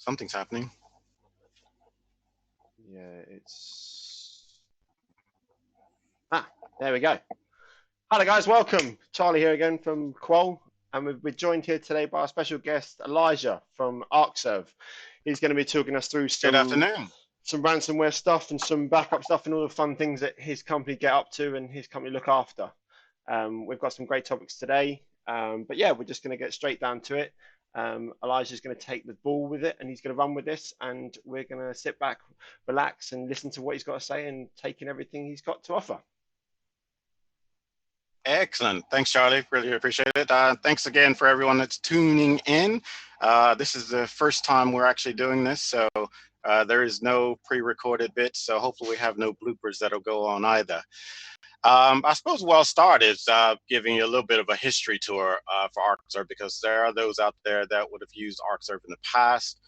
something's happening. Yeah, there we go. Hello guys, welcome. Charlie here again from Qual, and we're joined here today by our special guest Elijah from ArcServe. He's going to be talking us through Good afternoon. some ransomware stuff and some backup stuff and all the fun things that his company get up to and his company look after. We've got some great topics today, but yeah, we're just going to get straight down to it. Elijah's going to take the ball with it and he's going to run with this, and we're going to sit back, relax, and listen to what he's got to say and take in everything he's got to offer. Excellent. Thanks, Charlie. Really appreciate it. Thanks again for everyone that's tuning in. This is the first time we're actually doing this, so there is no pre-recorded bits, so hopefully we have no bloopers that'll go on either. I suppose where I'll start is giving you a little bit of a history tour for Arcserve, because there are those out there that would have used Arcserve in the past.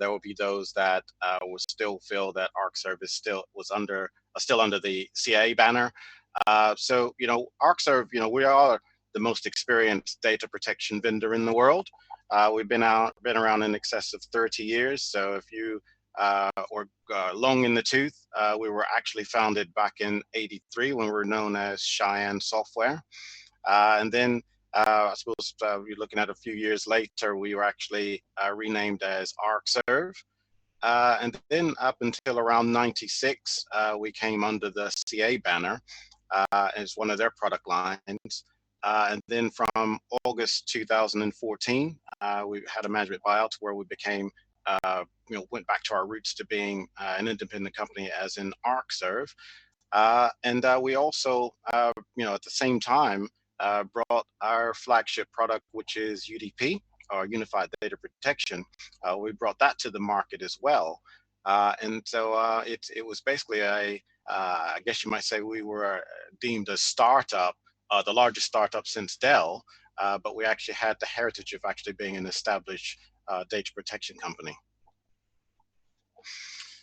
There will be those that will still feel that Arcserve is still under the CA banner. So, Arcserve, we are the most experienced data protection vendor in the world. We've been around in excess of 30 years. So if you or long in the tooth, we were actually founded back in '83 when we were known as Cheyenne Software. And then I suppose you're looking at a few years later, we were actually renamed as Arcserve. And then up until around '96, we came under the CA banner as one of their product lines. And then from August 2014, we had a management buyout where we became, went back to our roots to being an independent company as in Arcserve. And we also, at the same time, brought our flagship product, which is UDP, or Unified Data Protection. We brought that to the market as well. And so it was basically I guess you might say we were deemed a startup, the largest startup since Dell, but we actually had the heritage of actually being an established data protection company.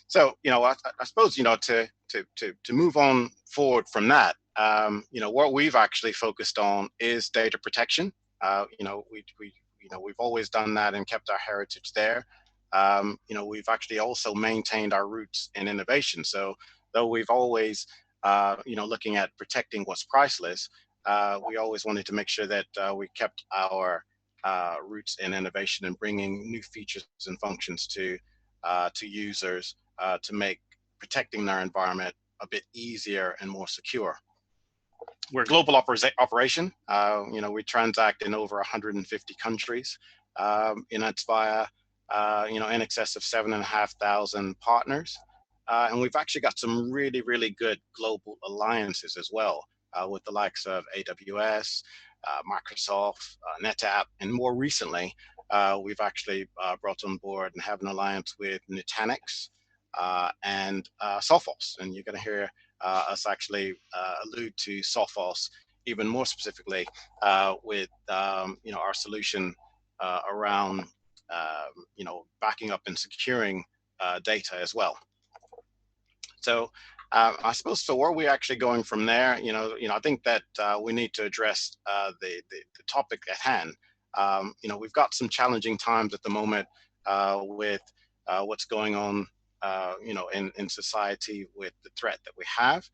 So, I suppose, to move on forward from that, what we've actually focused on is data protection. We've always done that and kept our heritage there. We've actually also maintained our roots in innovation. So though we've always, looking at protecting what's priceless, we always wanted to make sure that we kept our roots in innovation and bringing new features and functions to users to make protecting their environment a bit easier and more secure. We're a global operation. We transact in over 150 countries. It's via, in excess of 7,500 partners. And we've actually got some really, really good global alliances as well, with the likes of AWS, Microsoft, NetApp, and more recently, we've actually brought on board and have an alliance with Nutanix and Sophos. And you're going to hear us actually allude to Sophos even more specifically with our solution around backing up and securing data as well. So I suppose, so where are we actually going from there? I think that we need to address the topic at hand. We've got some challenging times at the moment with what's going on, in society with the threat that we have.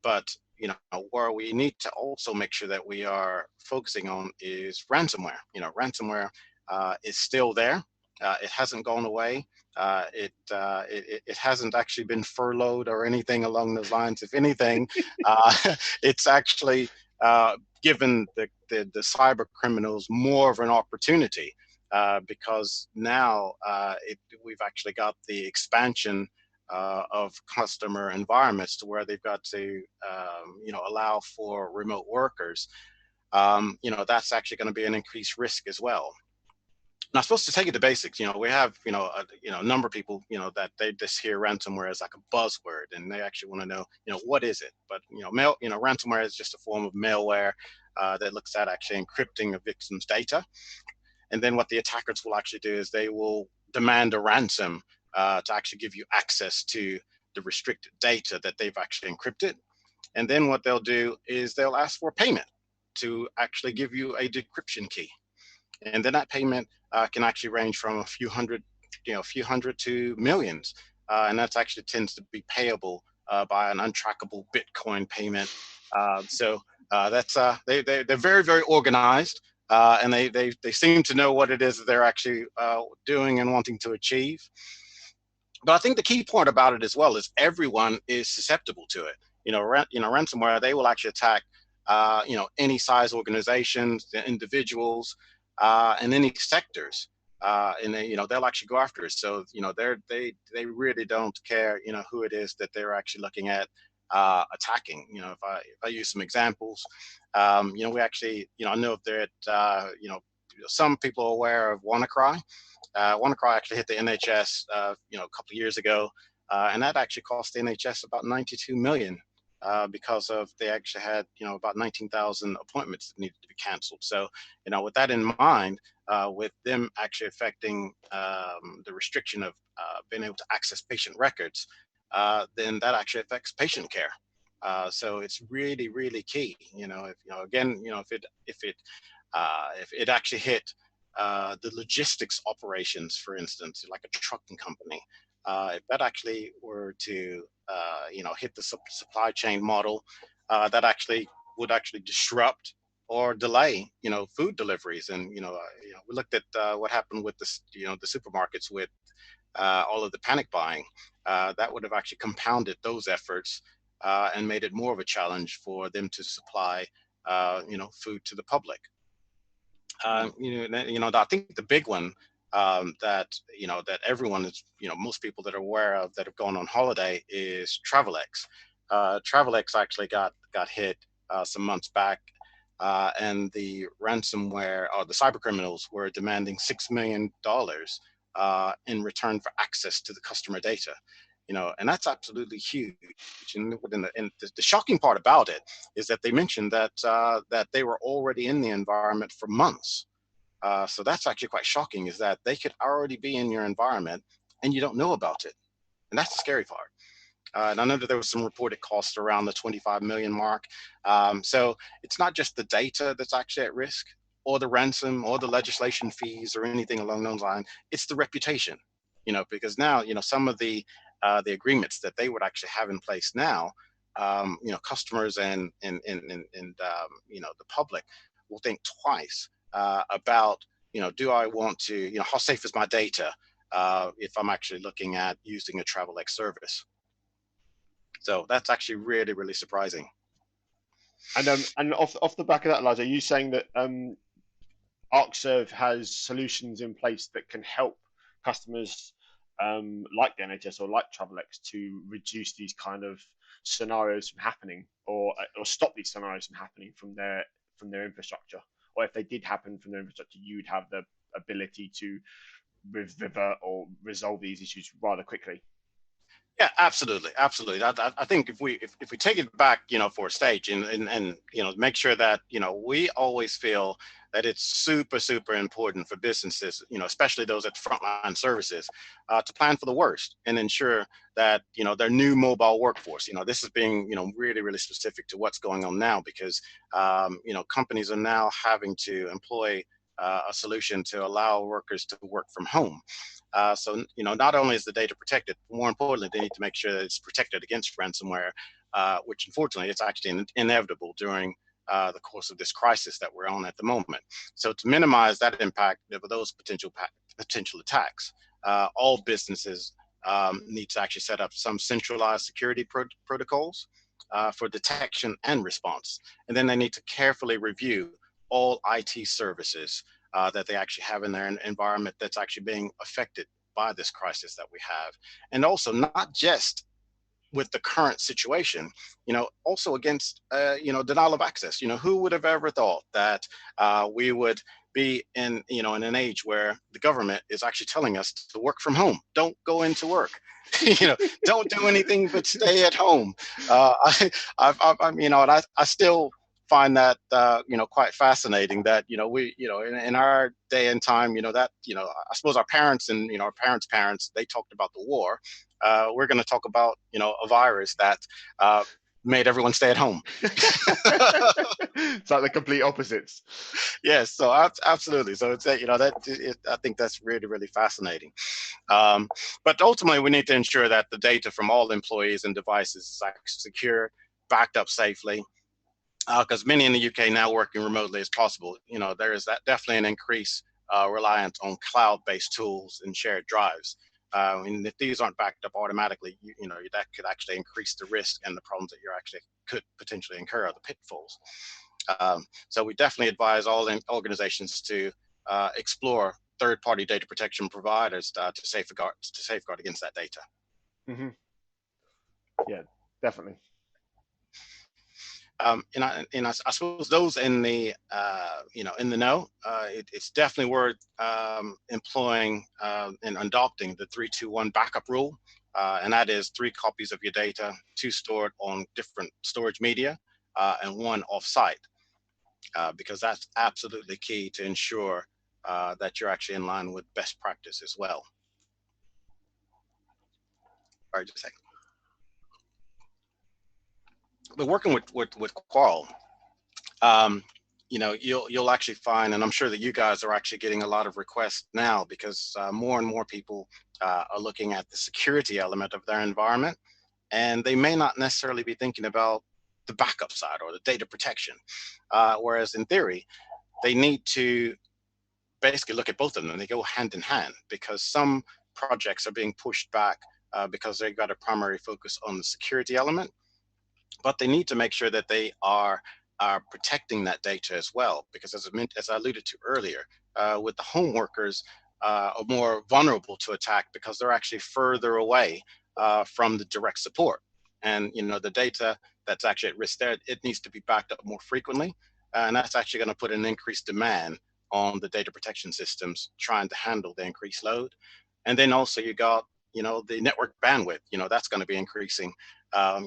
But where we need to also make sure that we are focusing on is ransomware. Ransomware is still there. It hasn't gone away. It hasn't actually been furloughed or anything along those lines. If anything, it's actually given the cyber criminals more of an opportunity because now we've actually got the expansion of customer environments to where they've got to allow for remote workers. That's actually going to be an increased risk as well. Now, supposed to take it to basics. We have a number of people that they just hear ransomware as like a buzzword, and they actually want to know what is it. But ransomware is just a form of malware that looks at actually encrypting a victim's data, and then what the attackers will actually do is they will demand a ransom to actually give you access to the restricted data that they've actually encrypted, and then what they'll do is they'll ask for payment to actually give you a decryption key. And then that payment can actually range from a few hundred to millions. And that actually tends to be payable by an untrackable Bitcoin payment. They're very, very organized. And they seem to know what it is that they're actually doing and wanting to achieve. But I think the key point about it as well is everyone is susceptible to it. Ransomware, they will actually attack any size organizations, the individuals, and any sectors. And they'll actually go after it. So they really don't care who it is that they're actually looking at attacking. If I use some examples, we actually I know that some people are aware of WannaCry. WannaCry actually hit the NHS, a couple of years ago, and that actually cost the NHS about 92 million because of they actually had about 19,000 appointments that needed to be cancelled. So with that in mind, with them actually affecting the restriction of being able to access patient records, then that actually affects patient care. So it's really, really key. If it actually hit the logistics operations, for instance, like a trucking company, if that actually were to, hit the supply chain model, that actually would actually disrupt or delay, food deliveries. And, we looked at what happened with the supermarkets with all of the panic buying. That would have actually compounded those efforts and made it more of a challenge for them to supply, food to the public. I think the big one that everyone is, most people that are aware of that have gone on holiday is Travelex. Travelex actually got hit some months back, and the ransomware or the cyber criminals were demanding $6 million in return for access to the customer data. And that's absolutely huge. And the shocking part about it is that they mentioned that they were already in the environment for months. So that's actually quite shocking, is that they could already be in your environment and you don't know about it. And that's the scary part. And I know that there was some reported costs around the 25 million mark. So it's not just the data that's actually at risk, or the ransom, or the legislation fees, or anything along those lines. It's the reputation, because now, some of the agreements that they would actually have in place now, customers and the public will think twice about, do I want to, how safe is my data if I'm actually looking at using a Travelex service. So that's actually really, really surprising. And off the back of that, Lars, are you saying that ArcServe has solutions in place that can help customers like the NHS or like Travelex to reduce these kind of scenarios from happening, or stop these scenarios from happening from their infrastructure? Or if they did happen from their infrastructure, you'd have the ability to revert or resolve these issues rather quickly. Yeah, absolutely, absolutely. I think if we take it back, for a stage and make sure that we always feel that it's super, super important for businesses, especially those at frontline services, to plan for the worst and ensure that their new mobile workforce. This is being really, really specific to what's going on now, because companies are now having to employ a solution to allow workers to work from home. So not only is the data protected, more importantly, they need to make sure that it's protected against ransomware, which unfortunately it's actually inevitable during the course of this crisis that we're on at the moment. So to minimize that impact of those potential attacks, all businesses need to actually set up some centralized security protocols for detection and response. And then they need to carefully review all IT services that they actually have in their environment that's actually being affected by this crisis that we have. And also not just with the current situation, also against, denial of access. Who would have ever thought that we would be in an age where the government is actually telling us to work from home, don't go into work, don't do anything but stay at home. I still find that quite fascinating that we in our day and time, that I suppose our parents and our parents, they talked about the war. We're going to talk about a virus that made everyone stay at home. It's like the complete opposites. Yes, so absolutely. So it's I think that's really, really fascinating. But ultimately, we need to ensure that the data from all employees and devices is secure, backed up safely. Because many in the UK now working remotely as possible, there is definitely an increase reliance on cloud-based tools and shared drives. And if these aren't backed up automatically, that could actually increase the risk and the problems that you actually could potentially incur, the pitfalls. So we definitely advise all organizations to explore third-party data protection providers to safeguard against that data. Mm-hmm. Yeah, definitely. I suppose those in the in the know, it's definitely worth employing and adopting the 3-2-1 backup rule, and that is 3 copies of your data, 2 stored on different storage media, and 1 off-site, because that's absolutely key to ensure that you're actually in line with best practice as well. All right, just a second. But working with Qual, you'll actually find, and I'm sure that you guys are actually getting a lot of requests now, because more and more people are looking at the security element of their environment, and they may not necessarily be thinking about the backup side or the data protection. Whereas in theory, they need to basically look at both of them. They go hand in hand, because some projects are being pushed back because they've got a primary focus on the security element, but they need to make sure that they are protecting that data as well, because as I alluded to earlier, with the home workers are more vulnerable to attack because they're actually further away from the direct support. And the data that's actually at risk there, it needs to be backed up more frequently, and that's actually going to put an increased demand on the data protection systems trying to handle the increased load. And then also you got the network bandwidth, that's going to be increasing. I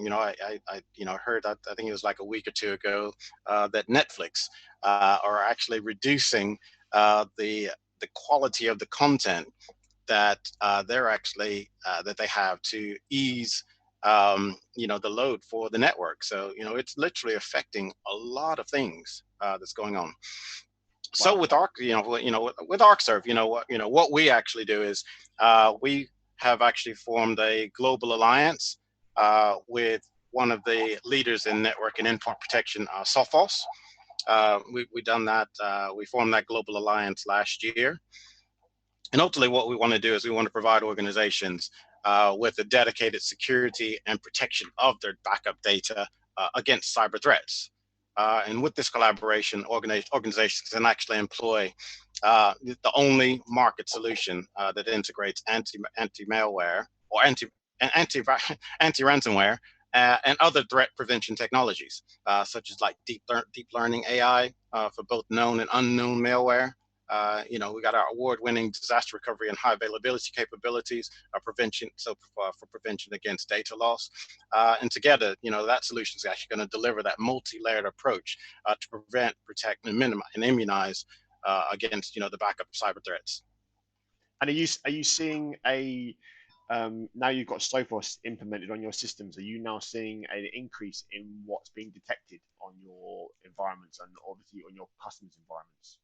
heard that, I think it was like a week or 2 ago, that Netflix are actually reducing the quality of the content that they're actually that they have to ease the load for the network. So it's literally affecting a lot of things that's going on. So Wow. with with ArcServe, what we actually do is we have actually formed a global alliance with one of the leaders in network and endpoint protection, Sophos. We done that. We formed that global alliance last year, and ultimately, what we want to do is we want to provide organizations with a dedicated security and protection of their backup data against cyber threats. And with this collaboration, organizations can actually employ the only market solution that integrates anti-malware or anti-ransomware and other threat prevention technologies, such as like deep learning AI for both known and unknown malware. We got our award-winning disaster recovery and high availability capabilities, for prevention against data loss. And together, that solution is actually going to deliver that multi-layered approach to prevent, protect, and minimize and immunize against, the backup cyber threats. And are you seeing now you've got Sophos implemented on your systems, are you now seeing an increase in what's being detected on your environments and obviously on your customers' environments?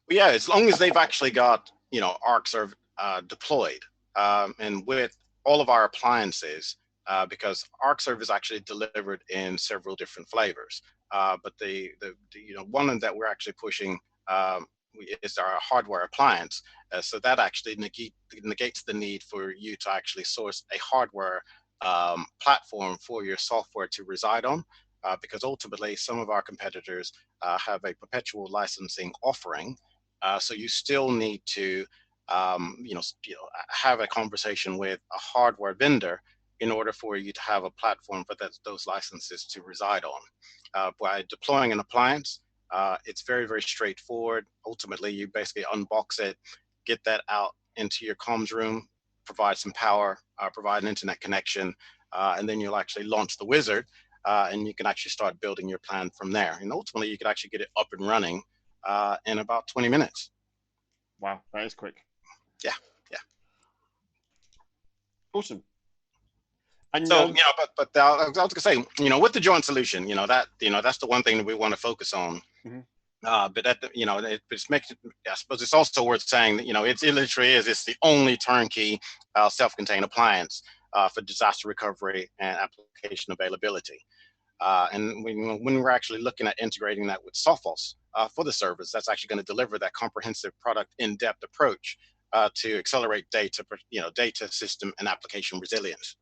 But yeah, as long as they've actually got ArcServe deployed, and with all of our appliances, because ArcServe is actually delivered in several different flavors. But the one that we're actually pushing is our hardware appliance. So that actually negates the need for you to actually source a hardware platform for your software to reside on, because ultimately some of our competitors have a perpetual licensing offering. So you still need to have a conversation with a hardware vendor in order for you to have a platform for those licenses to reside on. By deploying an appliance, it's very, very straightforward. Ultimately, you basically unbox it, get that out into your comms room, provide some power, provide an internet connection, and then you'll actually launch the wizard, and you can actually start building your plan from there. And ultimately, you could actually get it up and running in about 20 minutes. Wow, that is quick. Yeah, yeah. Awesome. And So, but I was going to say, with the joint solution, that's the one thing that we want to focus on. mhm, But at the, it's makes it, I suppose it's also worth saying that, it literally it's the only turnkey self-contained appliance for disaster recovery and application availability. And when we're actually looking at integrating that with Sophos for the servers, that's actually going to deliver that comprehensive product in-depth approach to accelerate data system and application resilience.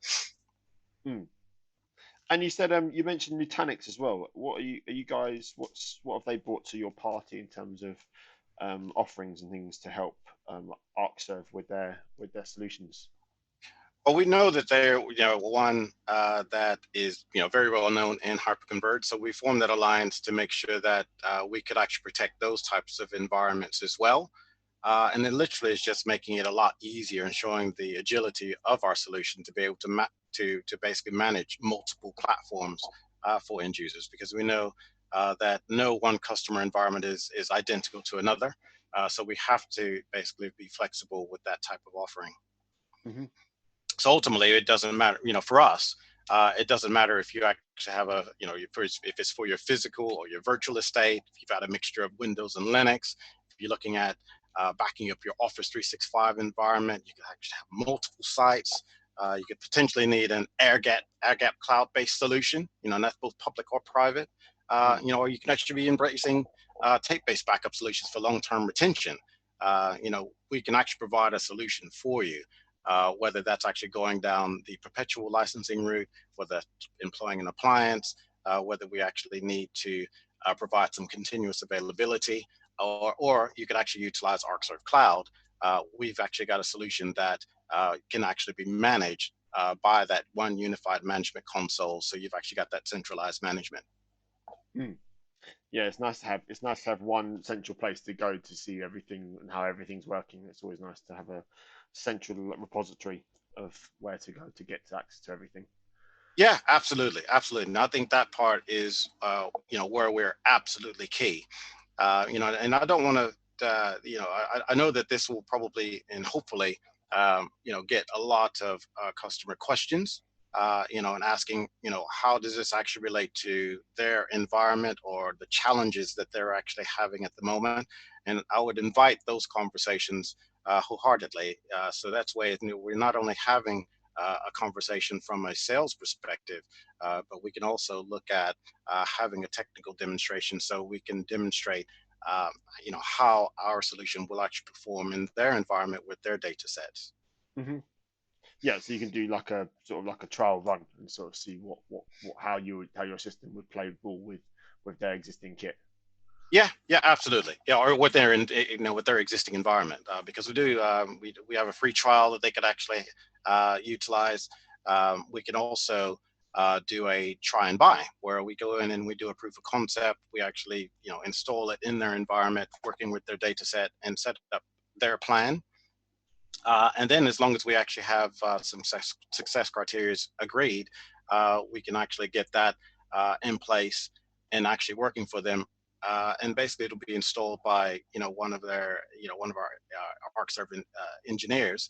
mm. And you said you mentioned Nutanix as well. What are you guys? What have they brought to your party in terms of offerings and things to help ArcServe with their solutions? Well, we know that they're, one that is, very well known in hyperconverged. So we formed that alliance to make sure that we could actually protect those types of environments as well. And it literally is just making it a lot easier and showing the agility of our solution to be able to basically manage multiple platforms for end users, because we know that no one customer environment is identical to another. So we have to basically be flexible with that type of offering. Hmm. So ultimately, it doesn't matter, for us, it doesn't matter if you actually have if it's for your physical or your virtual estate, if you've got a mixture of Windows and Linux, if you're looking at backing up your Office 365 environment, you can actually have multiple sites. You could potentially need an air gap cloud-based solution, and that's both public or private. Mm. Or you can actually be embracing tape-based backup solutions for long-term retention. We can actually provide a solution for you. Whether that's actually going down the perpetual licensing route, whether employing an appliance, whether we actually need to provide some continuous availability, or you could actually utilize ArcServe Cloud. We've actually got a solution that can actually be managed by that one unified management console. So you've actually got that centralized management. Mm. Yeah, it's nice to have one central place to go to see everything and how everything's working. It's always nice to have a central repository of where to go to get access to everything. Yeah, absolutely, absolutely. And I think that part is, where we're absolutely key. And I don't want to, I know that this will probably and hopefully, get a lot of customer questions, and asking, how does this actually relate to their environment or the challenges that they're actually having at the moment? And I would invite those conversations wholeheartedly. So that's why we're not only having a conversation from a sales perspective, but we can also look at having a technical demonstration so we can demonstrate um, how our solution will actually perform in their environment with their data sets. Hmm. Yeah, so you can do like a sort of like a trial run and sort of see how your system would play ball with their existing kit. Yeah, yeah, absolutely. Yeah, or what they're in, with their existing environment, because we have a free trial that they could actually utilize. We can also do a try and buy, where we go in and we do a proof of concept. We actually, install it in their environment, working with their data set, and set up their plan. And then, as long as we actually have some success criteria agreed, we can actually get that in place and actually working for them. And basically, it'll be installed by one of our Arcserve engineers,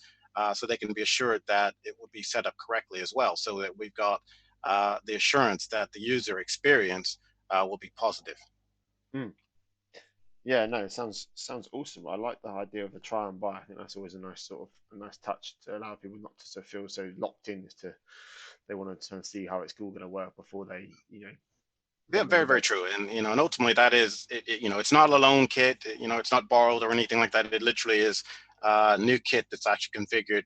so they can be assured that it will be set up correctly as well, so that we've got the assurance that the user experience will be positive. Mm. Yeah, no, it sounds awesome. I like the idea of the try and buy. I think that's always a nice sort of a nice touch to allow people not to feel so locked in as to they want to see how it's all going to work before they Yeah, jump in very, the very bed. true. And ultimately that is, it's not a loan kit, it's not borrowed or anything like that. It literally is a new kit that's actually configured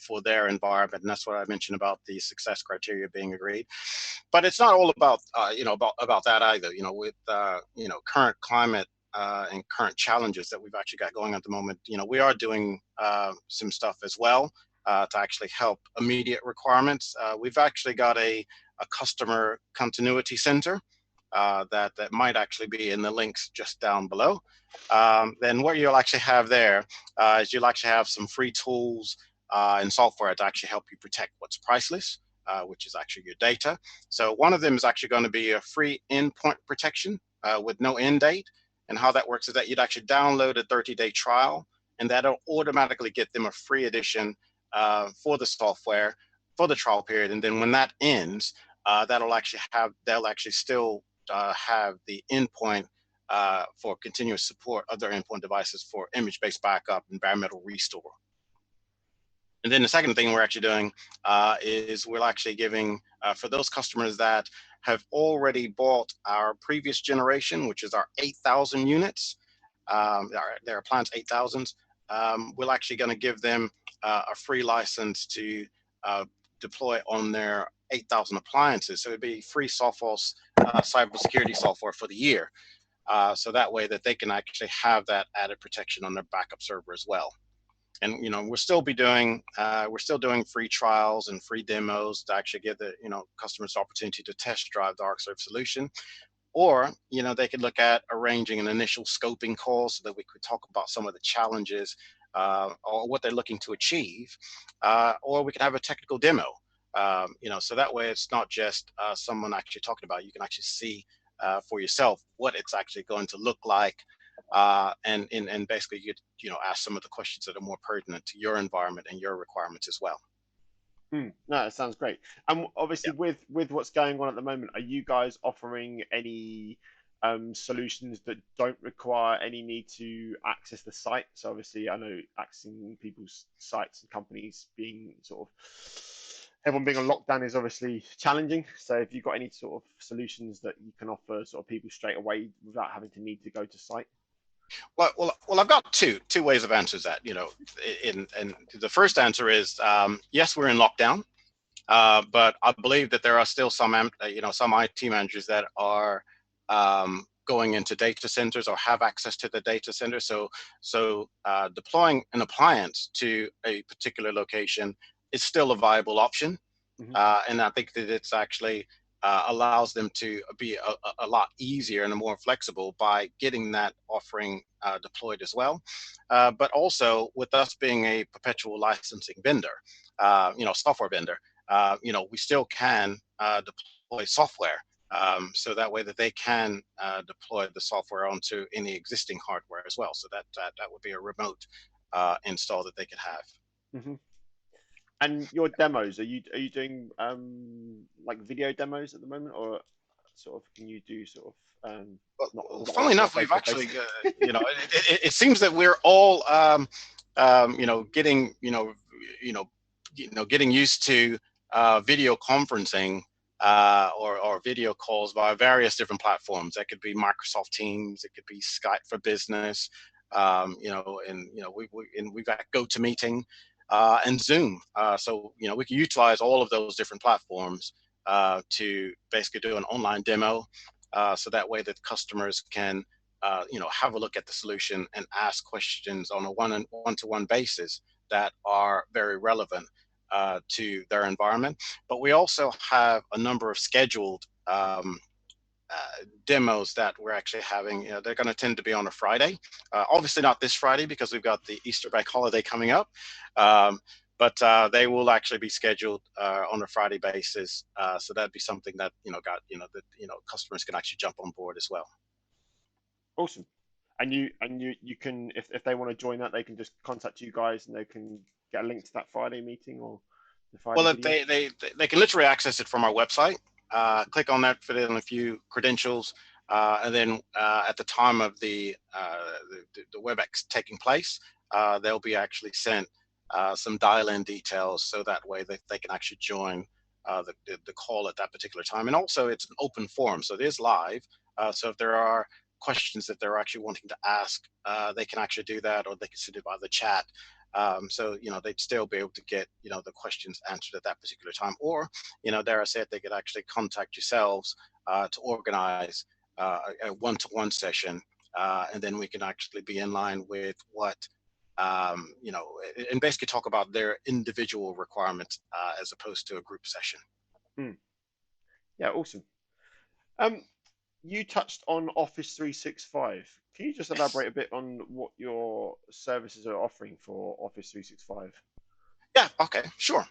for their environment. And that's what I mentioned about the success criteria being agreed. But it's not all about, about that either, with, current climate and current challenges that we've actually got going on at the moment. We are doing some stuff as well to actually help immediate requirements. We've actually got a customer continuity center that might actually be in the links just down below. Then what you'll actually have there is you'll actually have some free tools and software to actually help you protect what's priceless, which is actually your data. So one of them is actually going to be a free endpoint protection with no end date. And how that works is that you'd actually download a 30-day trial, and that'll automatically get them a free edition for the software for the trial period, and then when that ends, they'll actually still have the endpoint for continuous support of their endpoint devices for image-based backup and bare metal restore. And then the second thing we're actually doing is we're actually giving, for those customers that have already bought our previous generation, which is our 8,000 units, their appliance 8,000s, we're actually going to give them a free license to deploy on their 8,000 appliances. So it'd be free Sophos cybersecurity software for the year. So that way that they can actually have that added protection on their backup server as well. And we're still doing free trials and free demos to actually give the customers the opportunity to test drive the ArcServe solution. Or they could look at arranging an initial scoping call so that we could talk about some of the challenges or what they're looking to achieve, or we can have a technical demo. So that way it's not just someone actually talking about it. You can actually see for yourself what it's actually going to look like, and basically you ask some of the questions that are more pertinent to your environment and your requirements as well. No, it sounds great. And obviously, Yeah. with what's going on at the moment, are you guys offering any solutions that don't require any need to access the site? So obviously, I know accessing people's sites and companies being sort of everyone being on lockdown is obviously challenging. So have you got any sort of solutions that you can offer sort of people straight away without having to need to go to site? Well, I've got two ways of answering that. And the first answer is yes, we're in lockdown, but I believe that there are still some IT managers that are going into data centers or have access to the data center. So deploying an appliance to a particular location is still a viable option, and I think that it's actually allows them to be a lot easier and more flexible by getting that offering deployed as well. But also with us being a perpetual licensing vendor, software vendor, we still can deploy software. So that way that they can deploy the software onto any existing hardware as well. So that would be a remote install that they could have. Mm-hmm. And your demos, are you doing like video demos at the moment, or sort of can you do sort of Well, funnily enough, face we've to face? actually, it seems that we're all, getting, getting used to video conferencing or video calls via various different platforms. That could be Microsoft Teams, it could be Skype for Business, we've got GoToMeeting and Zoom. So we can utilize all of those different platforms to basically do an online demo. So that way that customers can, have a look at the solution and ask questions on a one-to-one basis that are very relevant to their environment. But we also have a number of scheduled demos that we're actually having. They're going to tend to be on a Friday. Obviously not this Friday because we've got the Easter bank holiday coming up. But they will actually be scheduled on a Friday basis. So that'd be something that customers can actually jump on board as well. Awesome. And you can, if they want to join that, they can just contact you guys and they can get a link to that Friday meeting or the Friday Well, video. they can literally access it from our website. Click on that, fill in a few credentials, and then at the time of the WebEx taking place, they'll be actually sent some dial-in details, so that way they can actually join the call at that particular time. And also, it's an open forum, so it is live. So if there are questions that they're actually wanting to ask, they can actually do that, or they can send it by the chat. So they'd still be able to get the questions answered at that particular time, or dare I say it, they could actually contact yourselves to organize a one-to-one session, and then we can actually be in line with what and basically talk about their individual requirements as opposed to a group session. Yeah, awesome. You touched on Office 365. Can you just elaborate a bit on what your services are offering for Office 365? Yeah, okay, sure.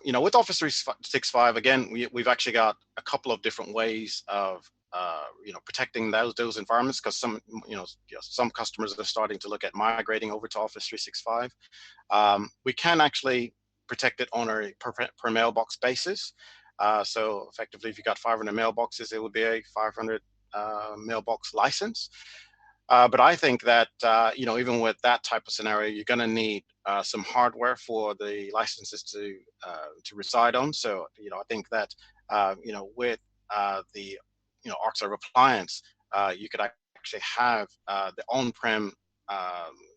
With Office 365, again, we've actually got a couple of different ways of protecting those environments, because some customers are starting to look at migrating over to Office 365. We can actually protect it on a per mailbox basis. So effectively, if you got 500 mailboxes, it would be a 500 mailbox license. But I think that even with that type of scenario, you're going to need some hardware for the licenses to reside on. So I think that with the Arcserve appliance, you could actually have the on-prem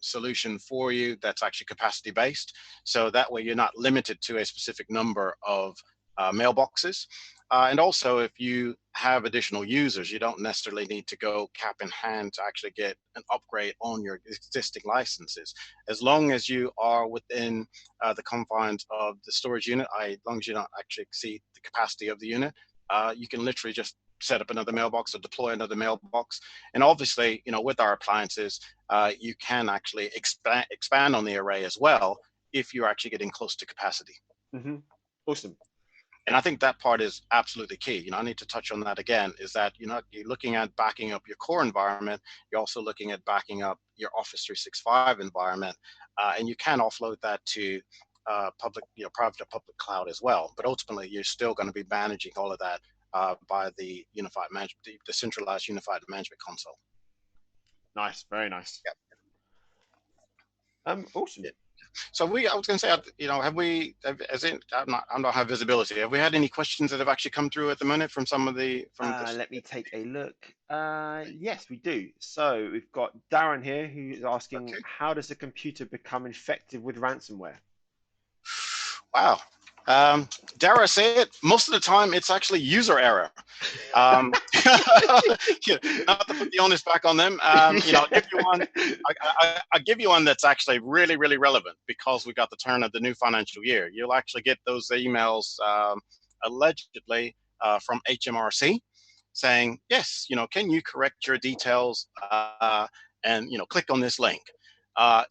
solution for you that's actually capacity based. So that way you're not limited to a specific number of mailboxes. And also, if you have additional users, you don't necessarily need to go cap in hand to actually get an upgrade on your existing licenses. As long as you are within the confines of the storage unit, as long as you don't actually exceed the capacity of the unit, you can literally just set up another mailbox or deploy another mailbox. And obviously, with our appliances, you can actually expand on the array as well if you're actually getting close to capacity. Mm-hmm. Awesome. And I think that part is absolutely key. I need to touch on that again, is that you're looking at backing up your core environment. You're also looking at backing up your Office 365 environment. And you can offload that to public, private or public cloud as well. But ultimately, you're still going to be managing all of that by the unified management, the centralized unified management console. Nice. Very nice. Yep. Awesome. Yeah. So I was going to say, I don't have visibility. Have we had any questions that have actually come through at the minute from some of the? Let me take a look. Yes, we do. So we've got Darren here who is asking, Okay. how does a computer become infected with ransomware? Wow. Dare I say it? Most of the time, it's actually user error. Not to put the onus back on them. I'll give you one. I'll give you one that's actually really, really relevant because we got the turn of the new financial year. You'll actually get those emails allegedly from HMRC saying, yes, can you correct your details and click on this link.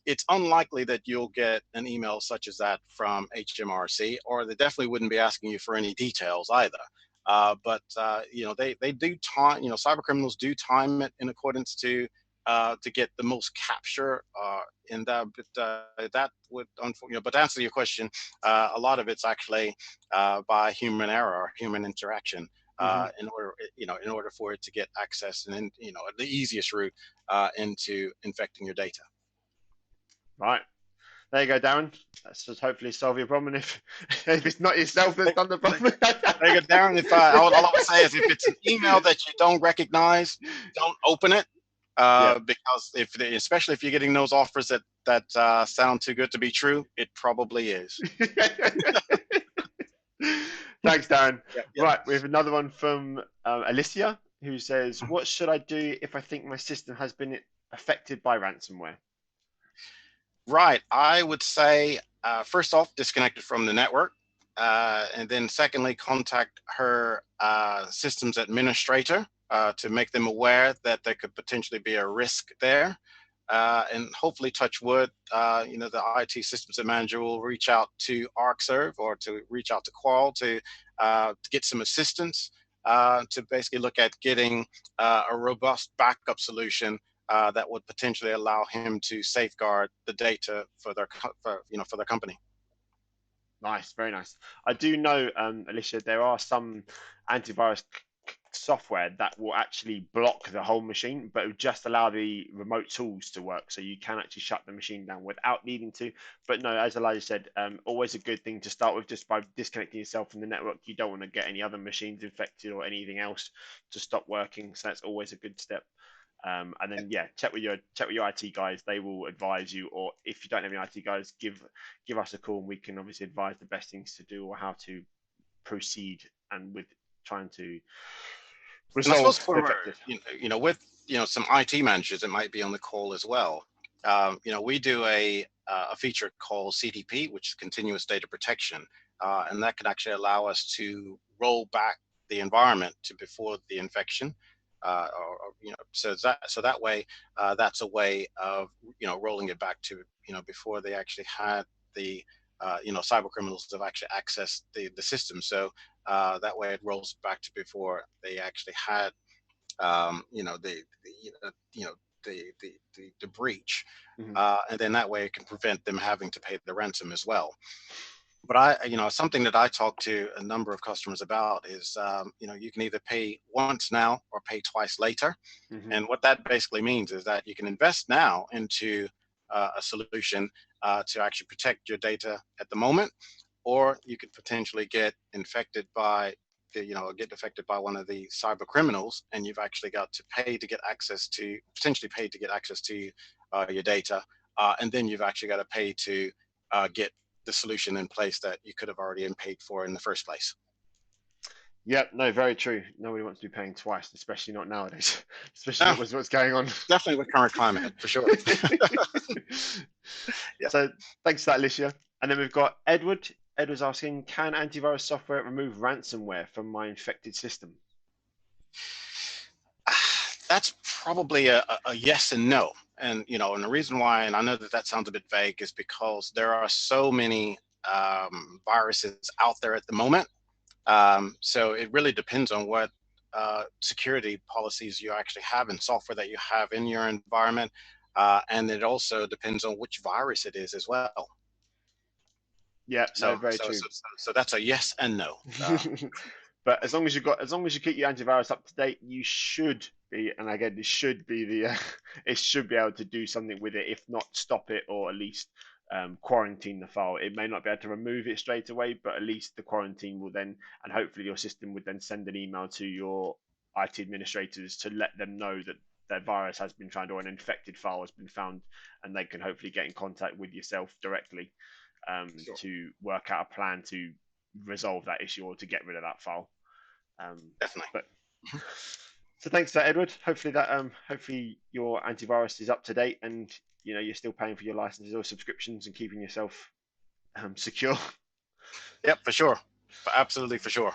It's unlikely that you'll get an email such as that from HMRC, or they definitely wouldn't be asking you for any details either. But they do time. Cyber criminals do time it in accordance to get the most capture in that. But that would, but to answer your question, a lot of it's actually by human error or human interaction. In order for it to get access and the easiest route into infecting your data. Right. There you go, Darren. That should hopefully solve your problem. If it's not yourself that's done the problem. There you go, Darren. All I would say is if it's an email that you don't recognize, don't open it. Because especially if you're getting those offers that sound too good to be true, it probably is. Thanks, Darren. Yeah. Right, we have another one from Alicia, who says, what should I do if I think my system has been affected by ransomware? Right. I would say, first off, disconnect it from the network. And then secondly, contact her systems administrator to make them aware that there could potentially be a risk there. And hopefully, touch wood, the IT systems manager will reach out to ArcServe or to reach out to Qual to get some assistance to basically look at getting a robust backup solution that would potentially allow him to safeguard the data for their company. Nice, very nice. I do know, Alicia, there are some antivirus software that will actually block the whole machine, but it will just allow the remote tools to work, so you can actually shut the machine down without needing to. But no, as Elijah said, always a good thing to start with, just by disconnecting yourself from the network. You don't want to get any other machines infected or anything else to stop working, so that's always a good step. And then check with your IT guys. They will advise you, or if you don't have any IT guys, give us a call and we can obviously advise the best things to do or how to proceed and with trying to resolve the with some IT managers that might be on the call as well. We do a feature called CDP, which is continuous data protection, and that can actually allow us to roll back the environment to before the infection. So that way, that's a way of rolling it back to before they actually had the cyber criminals have actually accessed the system. So that way it rolls back to before they actually had the breach, and then that way it can prevent them having to pay the ransom as well. But something that I talk to a number of customers about is, you can either pay once now or pay twice later. Hmm. And what that basically means is that you can invest now into a solution to actually protect your data at the moment, or you could potentially get affected by one of the cyber criminals, and you've actually got to pay to get access to potentially pay to get access to your data, and then you've actually got to pay to get the solution in place that you could have already been paid for in the first place. Yeah, no, very true. Nobody wants to be paying twice, especially not nowadays, especially No, not with what's going on. definitely with current climate, for sure. Yeah. So thanks for that, Alicia. And then we've got Edward. Edward's asking, can antivirus software remove ransomware from my infected system? That's probably a yes and no. And the reason why, and I know that that sounds a bit vague, is because there are so many viruses out there at the moment. So it really depends on what security policies you actually have and software that you have in your environment. And it also depends on which virus it is as well. Yeah, no, So, very so, true. so, so that's a yes and no. But as long as you keep your antivirus up to date, you should be, and again, it should be it should be able to do something with it, if not stop it, or at least quarantine the file. It may not be able to remove it straight away, but at least the quarantine will then, and hopefully your system would then send an email to your IT administrators to let them know that that virus has been found or an infected file has been found, and they can hopefully get in contact with yourself directly Sure. to work out a plan to resolve that issue or to get rid of that file. Definitely. But so thanks for that, Edward. Hopefully your antivirus is up to date and you're still paying for your licenses or subscriptions and keeping yourself secure. Yep, for sure. Absolutely, for sure.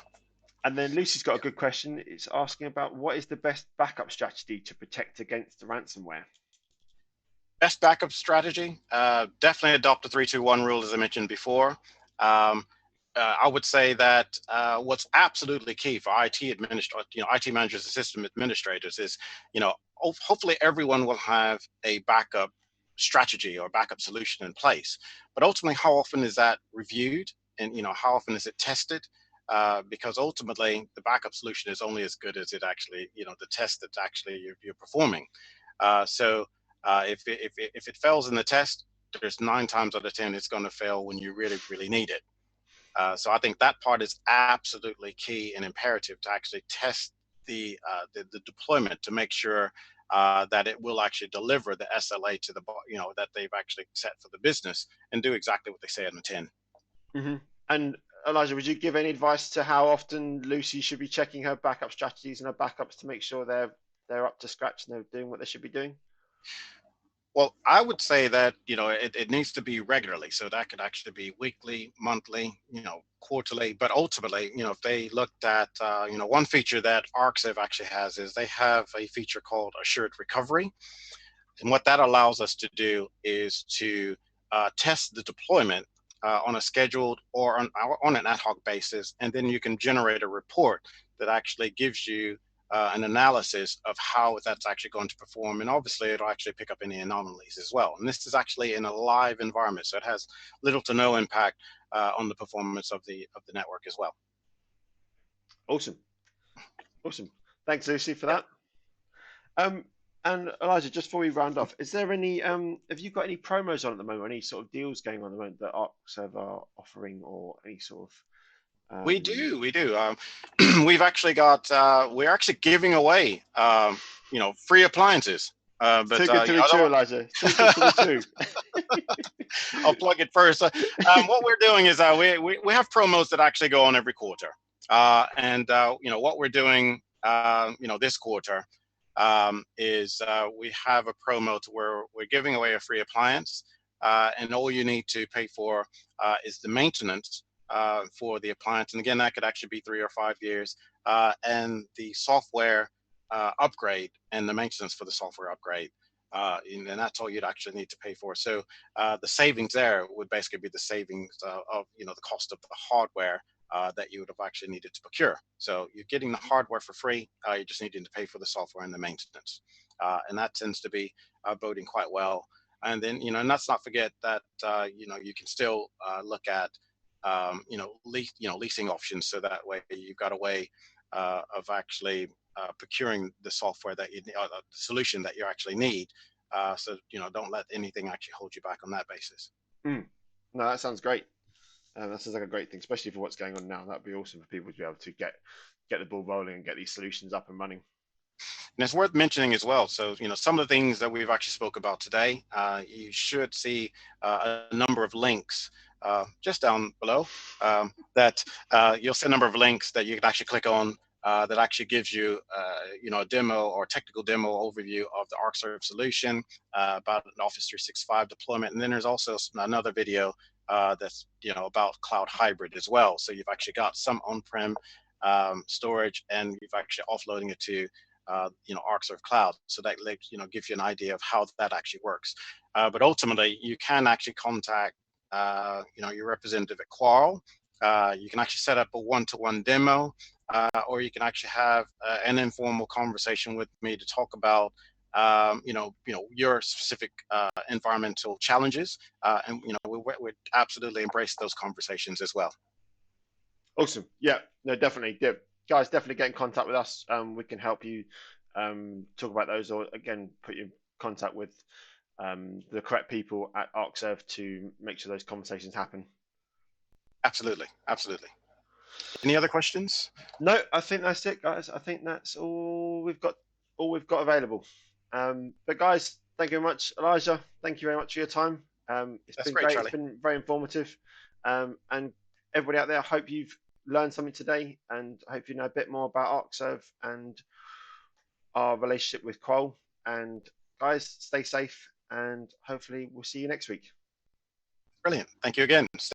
And then Lucy's got a good question. It's asking about what is the best backup strategy to protect against the ransomware. Best backup strategy, definitely adopt the 3-2-1 rule, as I mentioned before. Um, I would say that what's absolutely key for IT managers and system administrators is, hopefully everyone will have a backup strategy or backup solution in place. But ultimately, how often is that reviewed, and how often is it tested? Because ultimately, the backup solution is only as good as it actually, the test that actually you're performing. If it fails in the test, there's 9 times out of 10 it's going to fail when you really, really need it. So I think that part is absolutely key and imperative to actually test the deployment to make sure that it will actually deliver the SLA to that they've actually set for the business and do exactly what they say on the tin. Mm-hmm. And Elijah, would you give any advice to how often Lucy should be checking her backup strategies and her backups to make sure they're up to scratch and they're doing what they should be doing? Well, I would say that it needs to be regularly, so that could actually be weekly, monthly, quarterly. But ultimately, if they looked at one feature that ArcServe actually has is they have a feature called assured recovery, and what that allows us to do is to test the deployment on a scheduled or on an ad hoc basis, and then you can generate a report that actually gives you an analysis of how that's actually going to perform, and obviously it'll actually pick up any anomalies as well. And this is actually in a live environment, so it has little to no impact on the performance of the network as well. Awesome. Awesome. Thanks, Lucy, for Yep. that. Um, and Elijah, just before we round off, is there any have you got any promos on at the moment, any sort of deals going on at the moment that ArcServe are offering, or any sort of We do, we do. We're actually giving away, free appliances. too good to be true, Elijah. Too good to be true. I'll plug it first. What we're doing is we have promos that actually go on every quarter, and what we're doing, this quarter is we have a promo to where we're giving away a free appliance, and all you need to pay for is the maintenance for the appliance. And again, that could actually be 3 or 5 years, and the software upgrade and the maintenance for the software upgrade. And that's all you'd actually need to pay for. So the savings there would basically be the savings of the cost of the hardware that you would have actually needed to procure. So you're getting the hardware for free. You're just needing to pay for the software and the maintenance, and that tends to be boding quite well. And then and let's not forget that you can still look at leasing options, so that way you've got a way of actually procuring the software that you the solution that you actually need. So don't let anything actually hold you back on that basis. Mm. No, that sounds great. That sounds like a great thing, especially for what's going on now. That'd be awesome for people to be able to get the ball rolling and get these solutions up and running. And it's worth mentioning as well. So, some of the things that we've actually spoke about today, you should see a number of links just down below that you'll see a number of links that you can actually click on that actually gives you, a demo or technical demo overview of the ArcServe solution, about an Office 365 deployment. And then there's also another video that's, about cloud hybrid as well. So you've actually got some on-prem storage, and you've actually offloading it to ArcServe Cloud, so that gives you an idea of how that actually works. But ultimately, you can actually contact your representative at Quarl. You can actually set up a one-to-one demo, or you can actually have an informal conversation with me to talk about your specific environmental challenges, and we absolutely embrace those conversations as well. Awesome. Yeah, no, definitely. Yeah. Guys, definitely get in contact with us. We can help you talk about those, or again, put you in contact with the correct people at ArcServe to make sure those conversations happen. Absolutely. Any other questions? No, I think that's it, guys. I think that's all we've got available. But guys, thank you very much. Elijah, thank you very much for your time. It's been great. Charlie. It's been very informative. And everybody out there, I hope you've learned something today, and I hope you know a bit more about ArcServe and our relationship with Quarl. And guys, stay safe, and hopefully we'll see you next week. Brilliant. Thank you again.